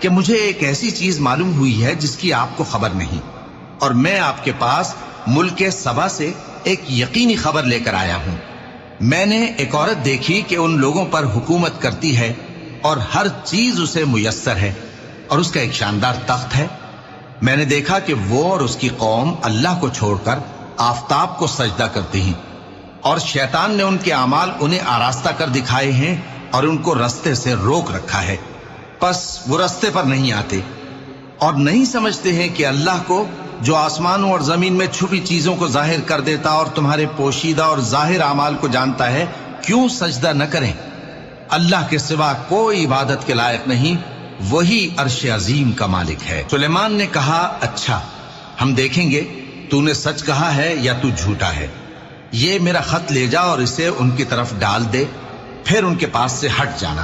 کہ مجھے ایک ایسی چیز معلوم ہوئی ہے جس کی آپ کو خبر نہیں، اور میں آپ کے پاس ملک سبا سے ایک یقینی خبر لے کر آیا ہوں۔ میں نے ایک عورت دیکھی کہ ان لوگوں پر حکومت کرتی ہے اور ہر چیز اسے میسر ہے، اور اس کا ایک شاندار تخت ہے۔ میں نے دیکھا کہ وہ اور اس کی قوم اللہ کو چھوڑ کر آفتاب کو سجدہ کرتی ہیں، اور شیطان نے ان کے اعمال انہیں آراستہ کر دکھائے ہیں اور ان کو رستے سے روک رکھا ہے، پس وہ رستے پر نہیں آتے اور نہیں سمجھتے ہیں کہ اللہ کو جو آسمانوں اور زمین میں چھپی چیزوں کو ظاہر کر دیتا اور تمہارے پوشیدہ اور ظاہر اعمال کو جانتا ہے، کیوں سجدہ نہ کریں؟ اللہ کے سوا کوئی عبادت کے لائق نہیں، وہی عرش عظیم کا مالک ہے۔ سلیمان نے کہا، اچھا ہم دیکھیں گے تو نے سچ کہا ہے یا تو جھوٹا ہے۔ یہ میرا خط لے جا اور اسے ان کی طرف ڈال دے، پھر ان کے پاس سے ہٹ جانا۔